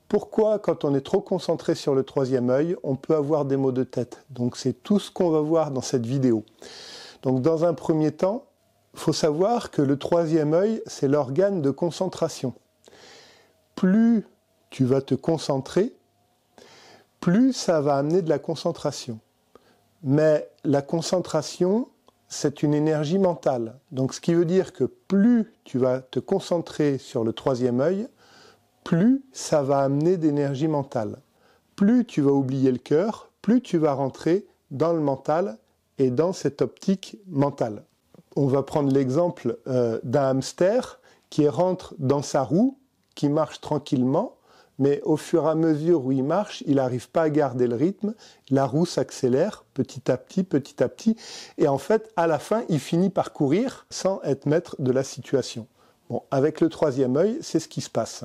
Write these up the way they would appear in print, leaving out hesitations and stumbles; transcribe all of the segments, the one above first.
Pourquoi, quand on est trop concentré sur le troisième œil, on peut avoir des maux de tête? Donc c'est tout ce qu'on va voir dans cette vidéo. Donc dans un premier temps, il faut savoir que le troisième œil, c'est l'organe de concentration. Plus tu vas te concentrer, plus ça va amener de la concentration. Mais la concentration, c'est une énergie mentale. Donc ce qui veut dire que plus tu vas te concentrer sur le troisième œil, plus ça va amener d'énergie mentale. Plus tu vas oublier le cœur, plus tu vas rentrer dans le mental et dans cette optique mentale. On va prendre l'exemple d'un hamster qui rentre dans sa roue, qui marche tranquillement, mais au fur et à mesure où il marche, il n'arrive pas à garder le rythme, la roue s'accélère petit à petit, et en fait, à la fin, il finit par courir sans être maître de la situation. Bon, avec le troisième œil, c'est ce qui se passe.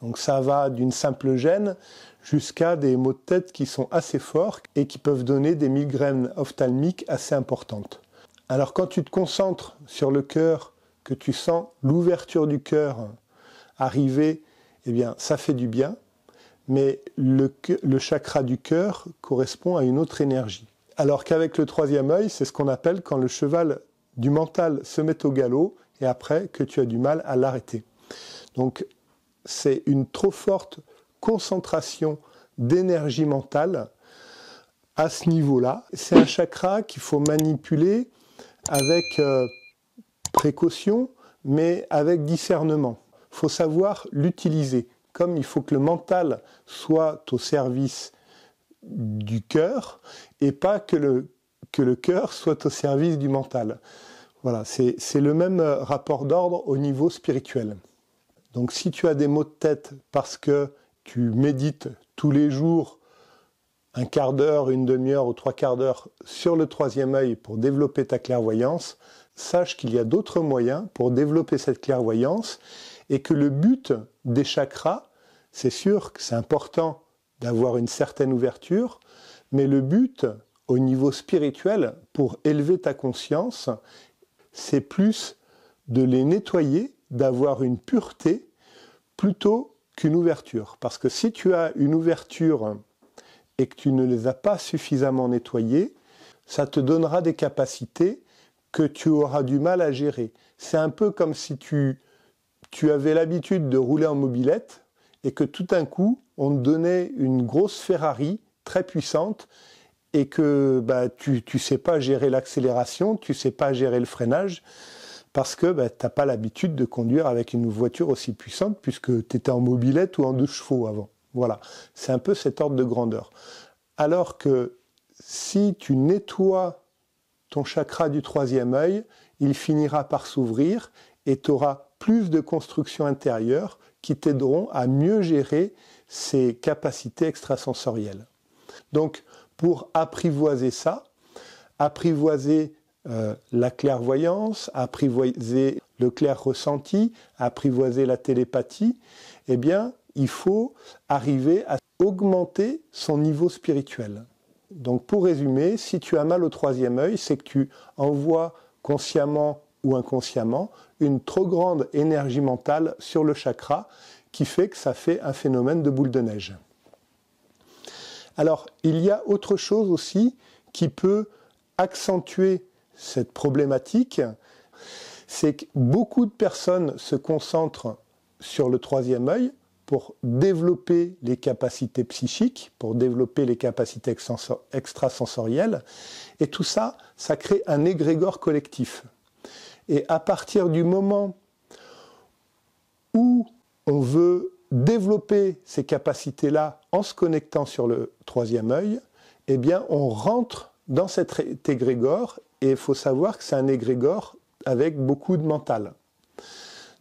Donc ça va d'une simple gêne jusqu'à des maux de tête qui sont assez forts et qui peuvent donner des migraines ophtalmiques assez importantes. Alors quand tu te concentres sur le cœur, que tu sens l'ouverture du cœur arriver, eh bien ça fait du bien, mais le chakra du cœur correspond à une autre énergie. Alors qu'avec le troisième œil, c'est ce qu'on appelle quand le cheval du mental se met au galop et après que tu as du mal à l'arrêter. Donc c'est une trop forte concentration d'énergie mentale à ce niveau-là. C'est un chakra qu'il faut manipuler avec précaution, mais avec discernement. Il faut savoir l'utiliser. Comme il faut que le mental soit au service du cœur et pas que le cœur soit au service du mental. Voilà, c'est le même rapport d'ordre au niveau spirituel. Donc si tu as des maux de tête parce que tu médites tous les jours un quart d'heure, une demi-heure ou trois quarts d'heure sur le troisième œil pour développer ta clairvoyance, sache qu'il y a d'autres moyens pour développer cette clairvoyance et que le but des chakras, c'est sûr que c'est important d'avoir une certaine ouverture, mais le but au niveau spirituel pour élever ta conscience, c'est plus de les nettoyer, d'avoir une pureté plutôt qu'une ouverture. Parce que si tu as une ouverture et que tu ne les as pas suffisamment nettoyées, ça te donnera des capacités que tu auras du mal à gérer. C'est un peu comme si tu avais l'habitude de rouler en mobilette et que tout d'un coup, on te donnait une grosse Ferrari très puissante et que tu ne sais pas gérer l'accélération, tu ne sais pas gérer le freinage, parce que tu n'as pas l'habitude de conduire avec une voiture aussi puissante puisque tu étais en mobilette ou en 2 chevaux avant. Voilà, c'est un peu cet ordre de grandeur. Alors que si tu nettoies ton chakra du troisième œil, il finira par s'ouvrir et tu auras plus de constructions intérieures qui t'aideront à mieux gérer ces capacités extrasensorielles. Donc, pour apprivoiser ça, apprivoiser la clairvoyance, apprivoiser le clair ressenti, apprivoiser la télépathie, eh bien, il faut arriver à augmenter son niveau spirituel. Donc, pour résumer, si tu as mal au troisième œil, c'est que tu envoies consciemment ou inconsciemment une trop grande énergie mentale sur le chakra qui fait que ça fait un phénomène de boule de neige. Alors, il y a autre chose aussi qui peut accentuer cette problématique, c'est que beaucoup de personnes se concentrent sur le troisième œil pour développer les capacités psychiques, pour développer les capacités extrasensorielles, et tout ça, ça crée un égrégore collectif. Et à partir du moment où on veut développer ces capacités-là en se connectant sur le troisième œil, eh bien on rentre dans cet égrégore, et il faut savoir que c'est un égrégore avec beaucoup de mental.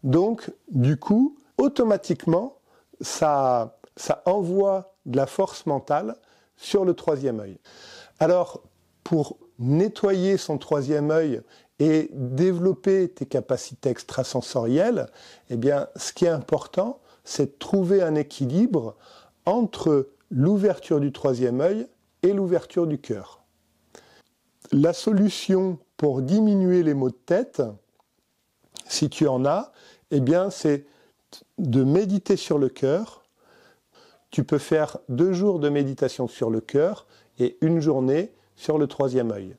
Donc, du coup, automatiquement, ça envoie de la force mentale sur le troisième œil. Alors, pour nettoyer son troisième œil et développer tes capacités extrasensorielles, eh bien, ce qui est important, c'est de trouver un équilibre entre l'ouverture du troisième œil et l'ouverture du cœur. La solution pour diminuer les maux de tête, si tu en as, eh bien, c'est de méditer sur le cœur, Tu peux faire 2 jours de méditation sur le cœur et 1 journée sur le troisième œil.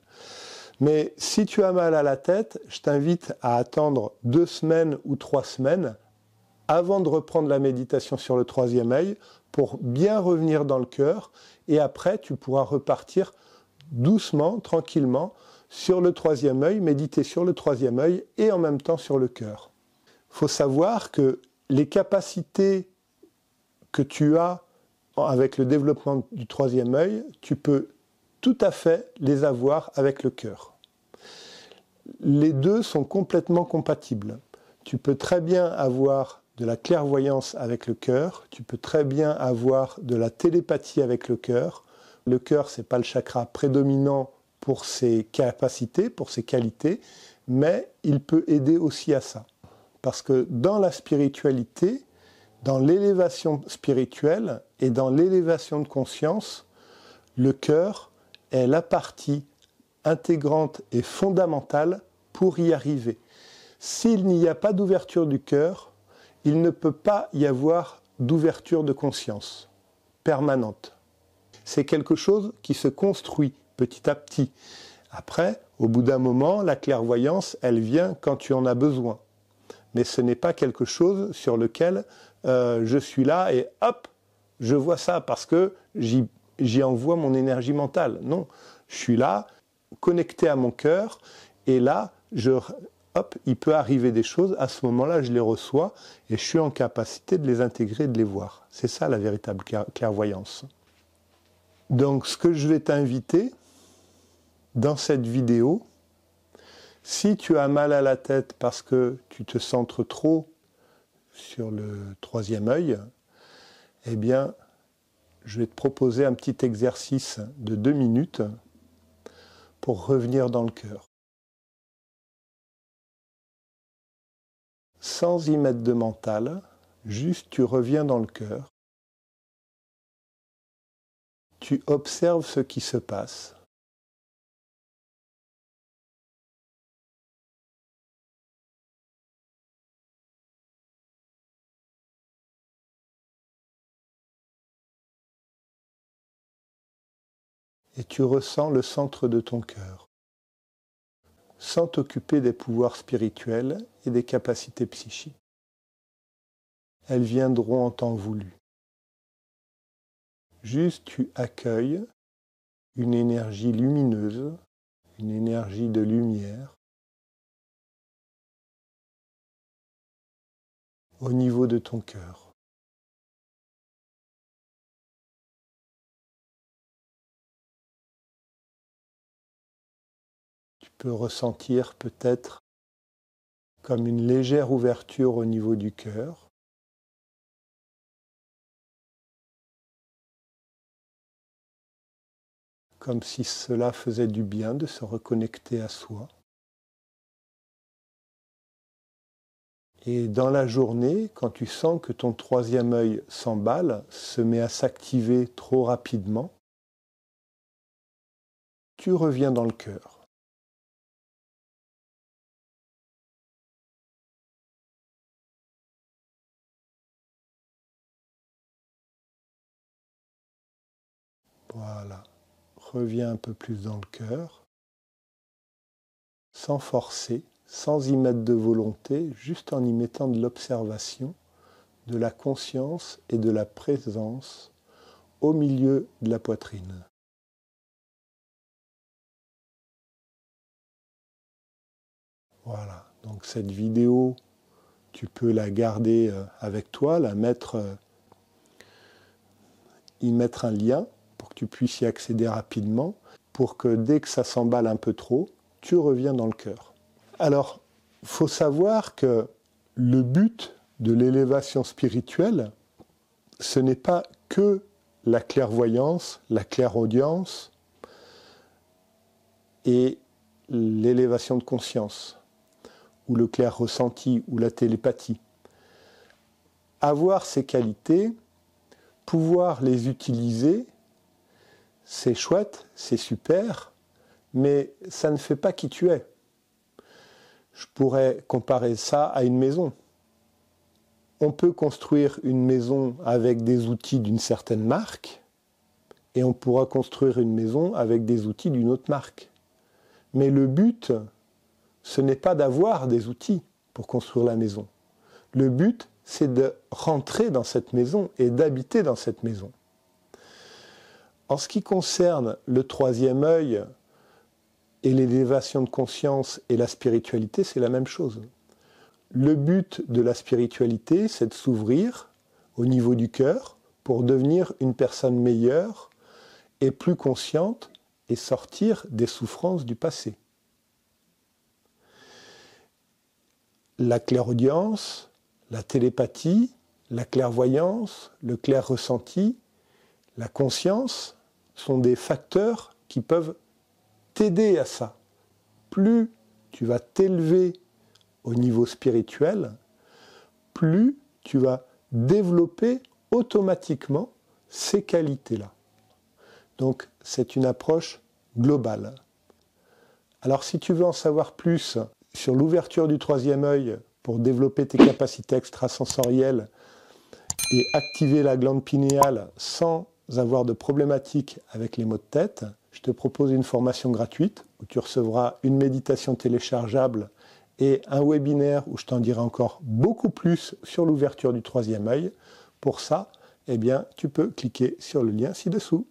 Mais si tu as mal à la tête, je t'invite à attendre 2 semaines ou 3 semaines avant de reprendre la méditation sur le troisième œil pour bien revenir dans le cœur, et après tu pourras repartir doucement, tranquillement, sur le troisième œil, méditer sur le troisième œil et en même temps sur le cœur. Il faut savoir que les capacités que tu as avec le développement du troisième œil, tu peux tout à fait les avoir avec le cœur. Les deux sont complètement compatibles. Tu peux très bien avoir de la clairvoyance avec le cœur, tu peux très bien avoir de la télépathie avec le cœur. Le cœur, ce n'est pas le chakra prédominant pour ses capacités, pour ses qualités, mais il peut aider aussi à ça. Parce que dans la spiritualité, dans l'élévation spirituelle et dans l'élévation de conscience, le cœur est la partie intégrante et fondamentale pour y arriver. S'il n'y a pas d'ouverture du cœur, il ne peut pas y avoir d'ouverture de conscience permanente. C'est quelque chose qui se construit petit à petit. Après, au bout d'un moment, la clairvoyance, elle vient quand tu en as besoin. Mais ce n'est pas quelque chose sur lequel je suis là et hop, je vois ça parce que j'y envoie mon énergie mentale. Non, je suis là, connecté à mon cœur, et là, hop, il peut arriver des choses, à ce moment-là, je les reçois, et je suis en capacité de les intégrer et de les voir. C'est ça la véritable clairvoyance. Donc, ce que je vais t'inviter, dans cette vidéo, si tu as mal à la tête parce que tu te centres trop sur le troisième œil, eh bien, je vais te proposer un petit exercice de 2 minutes pour revenir dans le cœur. Sans y mettre de mental, juste tu reviens dans le cœur. Tu observes ce qui se passe. Et tu ressens le centre de ton cœur, sans t'occuper des pouvoirs spirituels et des capacités psychiques. Elles viendront en temps voulu. Juste tu accueilles une énergie lumineuse, une énergie de lumière, au niveau de ton cœur. Tu peux ressentir peut-être comme une légère ouverture au niveau du cœur. Comme si cela faisait du bien de se reconnecter à soi. Et dans la journée, quand tu sens que ton troisième œil s'emballe, se met à s'activer trop rapidement, tu reviens dans le cœur. Voilà. Reviens un peu plus dans le cœur, sans forcer, sans y mettre de volonté, juste en y mettant de l'observation, de la conscience et de la présence au milieu de la poitrine. Voilà, donc cette vidéo, tu peux la garder avec toi, y mettre un lien pour que tu puisses y accéder rapidement, pour que dès que ça s'emballe un peu trop, tu reviens dans le cœur. Alors, il faut savoir que le but de l'élévation spirituelle, ce n'est pas que la clairvoyance, la clairaudience et l'élévation de conscience, ou le clair ressenti, ou la télépathie. Avoir ces qualités, pouvoir les utiliser, c'est chouette, c'est super, mais ça ne fait pas qui tu es. Je pourrais comparer ça à une maison. on peut construire une maison avec des outils d'une certaine marque et on pourra construire une maison avec des outils d'une autre marque. Mais le but, ce n'est pas d'avoir des outils pour construire la maison. Le but, c'est de rentrer dans cette maison et d'habiter dans cette maison. En ce qui concerne le troisième œil et l'élévation de conscience et la spiritualité, c'est la même chose. Le but de la spiritualité, c'est de s'ouvrir au niveau du cœur pour devenir une personne meilleure et plus consciente et sortir des souffrances du passé. La clairaudience, la télépathie, la clairvoyance, le clair ressenti, la conscience sont des facteurs qui peuvent t'aider à ça. Plus tu vas t'élever au niveau spirituel, plus tu vas développer automatiquement ces qualités-là. Donc c'est une approche globale. Alors si tu veux en savoir plus sur l'ouverture du troisième œil pour développer tes capacités extrasensorielles et activer la glande pinéale sans avoir de problématiques avec les maux de tête, je te propose une formation gratuite où tu recevras une méditation téléchargeable et un webinaire où je t'en dirai encore beaucoup plus sur l'ouverture du troisième œil. Pour ça, eh bien, tu peux cliquer sur le lien ci-dessous.